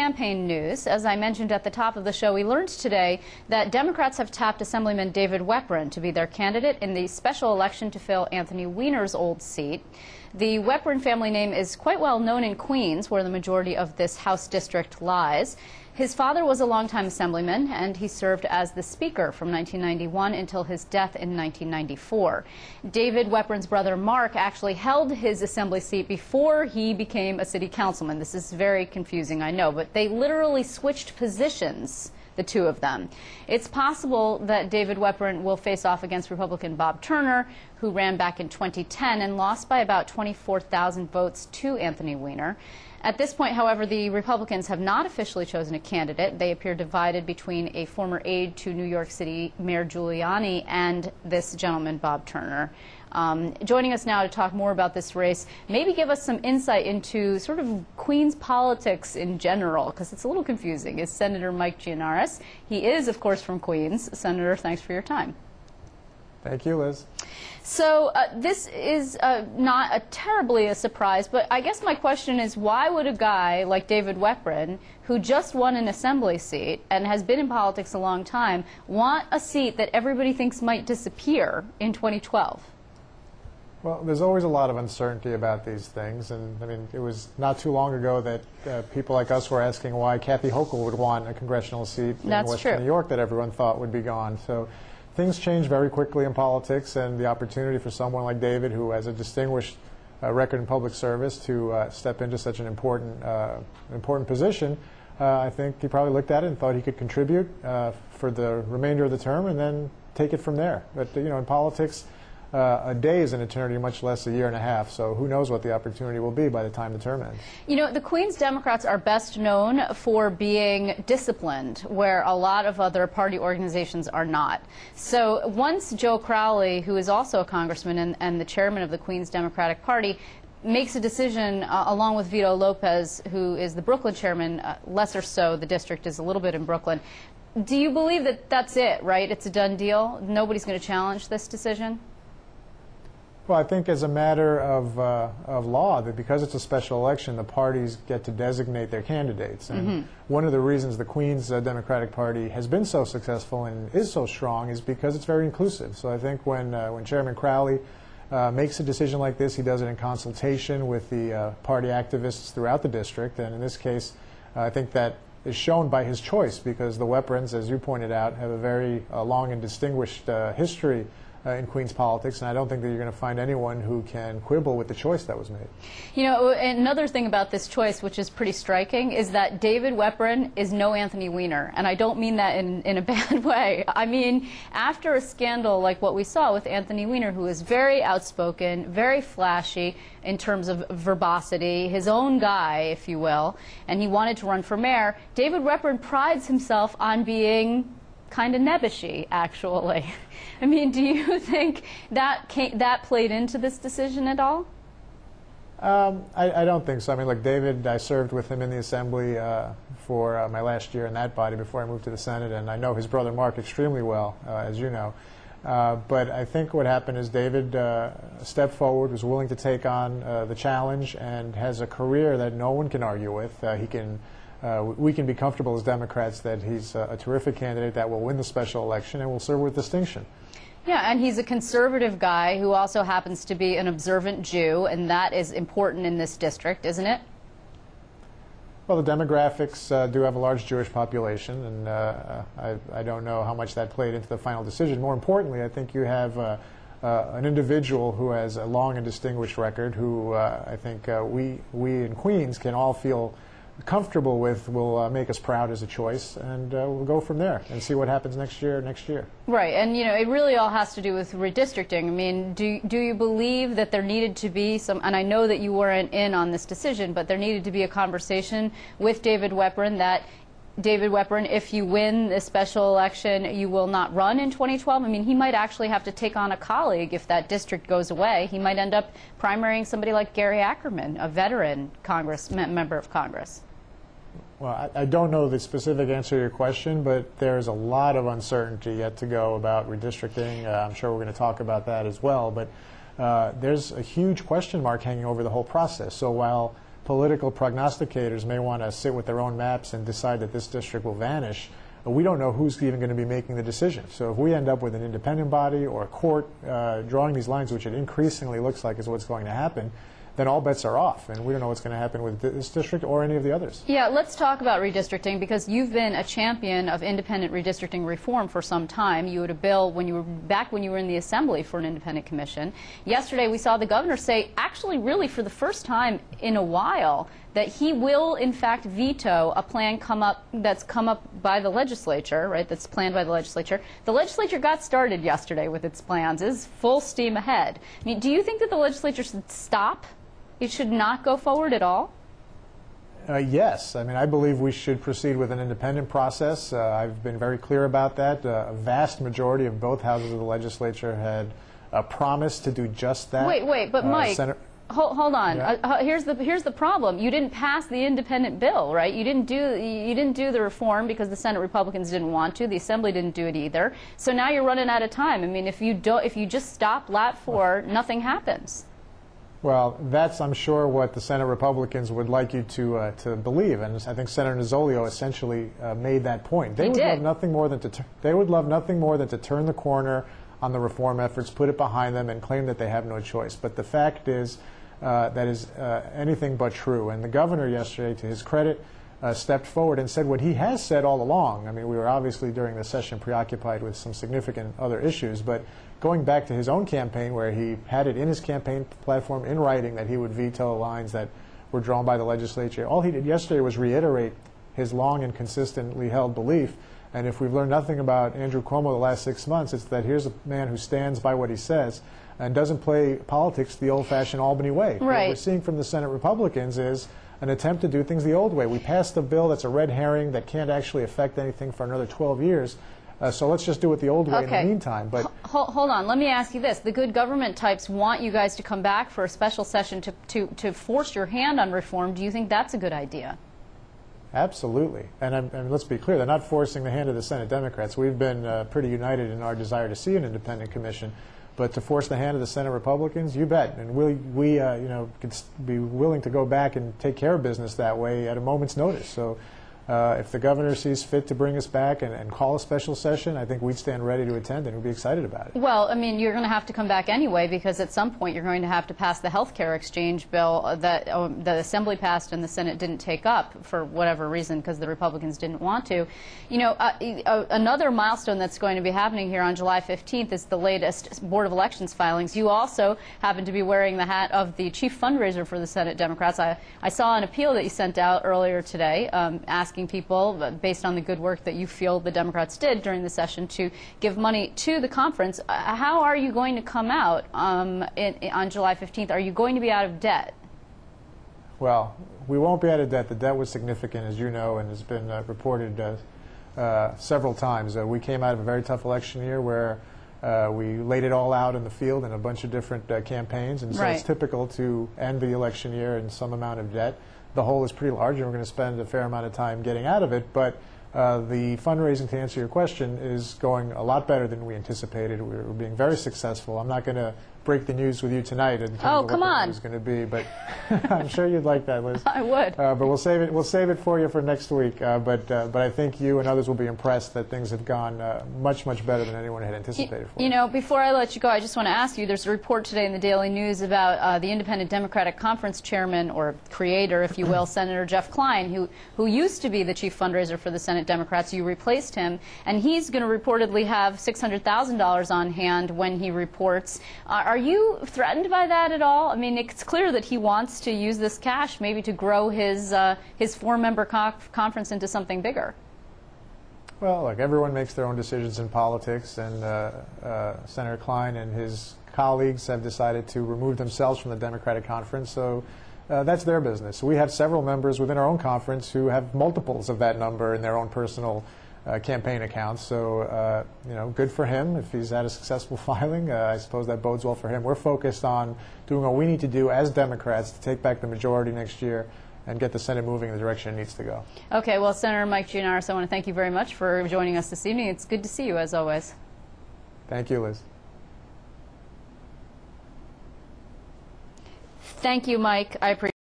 campaign news. As I mentioned at the top of the show, we learned today that Democrats have tapped Assemblyman David Weprin to be their candidate in the special election to fill Anthony Weiner's old seat. The Weprin family name is quite well known in Queens, where the majority of this House district lies. His father was a longtime assemblyman, and he served as the Speaker from 1991 until his death in 1994. David Weprin's brother Mark actually held his assembly seat before he became a city councilman. This is very confusing, I know, but they literally switched positions, the two of them. It's possible that David Weprin will face off against Republican Bob Turner, who ran back in 2010 and lost by about 24,000 votes to Anthony Weiner. At this point, however, the Republicans have not officially chosen a candidate. They appear divided between a former aide to New York City Mayor Giuliani and this gentleman, Bob Turner. Joining us now to talk more about this race, maybe give us some insight into sort of Queens politics in general, because it's a little confusing, is Senator Mike Gianaris. He is, of course, from Queens. Senator, thanks for your time. Thank you, Liz. So this is not terribly a surprise, but I guess my question is, why would a guy like David Weprin, who just won an assembly seat and has been in politics a long time, want a seat that everybody thinks might disappear in 2012? Well, there's always a lot of uncertainty about these things, and I mean, it was not too long ago that people like us were asking why Kathy Hochul would want a congressional seat in Western New York that everyone thought would be gone. So things change very quickly in politics, and the opportunity for someone like David, who has a distinguished record in public service, to step into such an important position, I think he probably looked at it and thought he could contribute for the remainder of the term and then take it from there. But you know, in politics, a day is an eternity, much less a year and a half. So who knows what the opportunity will be by the time the term ends. You know, the Queens Democrats are best known for being disciplined, where a lot of other party organizations are not. So once Joe Crowley, who is also a congressman and the chairman of the Queens Democratic Party, makes a decision along with Vito Lopez, who is the Brooklyn chairman, lesser so, the district is a little bit in Brooklyn. Do you believe that that's it, right? It's a done deal? Nobody's going to challenge this decision? Well, I think as a matter of law, that because it's a special election, the parties get to designate their candidates. And one of the reasons the Queens Democratic Party has been so successful and is so strong is because it's very inclusive. So I think when Chairman Crowley makes a decision like this, he does it in consultation with the party activists throughout the district. And in this case, I think that is shown by his choice, because the Weprins, as you pointed out, have a very long and distinguished history in Queens politics, and I don't think that you're going to find anyone who can quibble with the choice that was made. You know, another thing about this choice, which is pretty striking, is that David Weprin is no Anthony Weiner, and I don't mean that in a bad way. I mean, after a scandal like what we saw with Anthony Weiner, who is very outspoken, very flashy in terms of verbosity, his own guy, if you will, and he wanted to run for mayor, David Weprin prides himself on being kind of nebbishy, actually. I mean, do you think that played into this decision at all? I don't think so. I mean, look, David, I served with him in the Assembly for my last year in that body before I moved to the Senate, and I know his brother Mark extremely well, as you know. But I think what happened is David stepped forward, was willing to take on the challenge, and has a career that no one can argue with. We can be comfortable as Democrats that he's a terrific candidate that will win the special election and will serve with distinction. Yeah, and he's a conservative guy who also happens to be an observant Jew, and that is important in this district, isn't it? Well, the demographics do have a large Jewish population, and I don't know how much that played into the final decision. More importantly, I think you have an individual who has a long and distinguished record, who I think we in Queens can all feel comfortable with, will make us proud as a choice, and we'll go from there and see what happens next year. Right, and you know, it really all has to do with redistricting. I mean, do you believe that there needed to be some, and I know that you weren't in on this decision, but there needed to be a conversation with David Weprin that, David Weprin, if you win this special election, you will not run in 2012? I mean, he might actually have to take on a colleague if that district goes away. He might end up primarying somebody like Gary Ackerman, a veteran member of Congress. Well, I don't know the specific answer to your question, but there's a lot of uncertainty yet to go about redistricting. I'm sure we're going to talk about that as well. But there's a huge question mark hanging over the whole process. So while political prognosticators may want to sit with their own maps and decide that this district will vanish, we don't know who's even going to be making the decision. So if we end up with an independent body or a court drawing these lines, which it increasingly looks like is what's going to happen, then all bets are off, and we don't know what's going to happen with this district or any of the others. Yeah, let's talk about redistricting, because you've been a champion of independent redistricting reform for some time. You had a bill when you were in the Assembly for an independent commission. Yesterday we saw the governor say, actually really for the first time in a while, that he will in fact veto a plan that's come up by the legislature, right, that's planned by the legislature. The legislature got started yesterday with its plans, is full steam ahead. I mean, do you think that the legislature should stop? It should not go forward at all? Yes. I mean, I believe we should proceed with an independent process. I've been very clear about that. A vast majority of both houses of the legislature had promised to do just that. Wait, but Mike, hold on. Yeah. Here's the problem. You didn't pass the independent bill, right? You didn't do the reform because the Senate Republicans didn't want to. The Assembly didn't do it either. So now you're running out of time. I mean, if you just stop Lat 4, nothing happens. Well, that's, I'm sure, what the Senate Republicans would like you to believe, and I think Senator Nozzolio essentially made that point. They would love nothing more than to turn the corner on the reform efforts, put it behind them, and claim that they have no choice. But the fact is that is anything but true. And the governor yesterday, to his credit, stepped forward and said what he has said all along. I mean, we were obviously during the session preoccupied with some significant other issues, but going back to his own campaign, where he had it in his campaign platform in writing that he would veto lines that were drawn by the legislature, all he did yesterday was reiterate his long and consistently held belief. And if we've learned nothing about Andrew Cuomo the last 6 months, it's that here's a man who stands by what he says and doesn't play politics the old-fashioned Albany way. Right. What we're seeing from the Senate Republicans is an attempt to do things the old way. We passed a bill that's a red herring that can't actually affect anything for another 12 years. So let's just do it the old way in the meantime. But hold on. Let me ask you this. The good government types want you guys to come back for a special session to force your hand on reform. Do you think that's a good idea? Absolutely. And let's be clear, they're not forcing the hand of the Senate Democrats. We've been pretty united in our desire to see an independent commission. But to force the hand of the Senate Republicans, you bet. And we could be willing to go back and take care of business that way at a moment's notice. So if the governor sees fit to bring us back and call a special session, I think we'd stand ready to attend and we'd be excited about it. Well, I mean, you're going to have to come back anyway, because at some point you're going to have to pass the health care exchange bill that the Assembly passed and the Senate didn't take up for whatever reason, because the Republicans didn't want to. You know, another milestone that's going to be happening here on July 15th is the latest Board of Elections filings. You also happen to be wearing the hat of the chief fundraiser for the Senate Democrats. I saw an appeal that you sent out earlier today asking people, based on the good work that you feel the Democrats did during the session, to give money to the conference. How are you going to come out on July 15th? Are you going to be out of debt? Well, we won't be out of debt. The debt was significant, as you know, and has been reported several times. We came out of a very tough election year where we laid it all out in the field in a bunch of different campaigns, and so it's typical to end the election year in some amount of debt. The hole is pretty large, and we're going to spend a fair amount of time getting out of it. But the fundraising, to answer your question, is going a lot better than we anticipated. We're being very successful. I'm not going to break the news with you tonight in terms of what the news is going to be, but I'm sure you'd like that, Liz. I would. But we'll save it for you for next week. But I think you and others will be impressed that things have gone much better than anyone had anticipated. You know, before I let you go, I just want to ask you, there's a report today in the Daily News about the Independent Democratic Conference chairman, or creator, if you will, Senator Jeff Klein, who used to be the chief fundraiser for the Senate Democrats. You replaced him, and he's going to reportedly have $600,000 on hand when he reports. Are you threatened by that at all? I mean, it's clear that he wants to use this cash maybe to grow his four-member conference into something bigger. Well, look, everyone makes their own decisions in politics, and Senator Klein and his colleagues have decided to remove themselves from the Democratic conference, so that's their business. We have several members within our own conference who have multiples of that number in their own personal campaign accounts. So, you know, good for him if he's had a successful filing. I suppose that bodes well for him. We're focused on doing what we need to do as Democrats to take back the majority next year and get the Senate moving in the direction it needs to go. Okay, well, Senator Mike Gianaris, I want to thank you very much for joining us this evening. It's good to see you, as always. Thank you, Liz. Thank you, Mike. I appreciate it.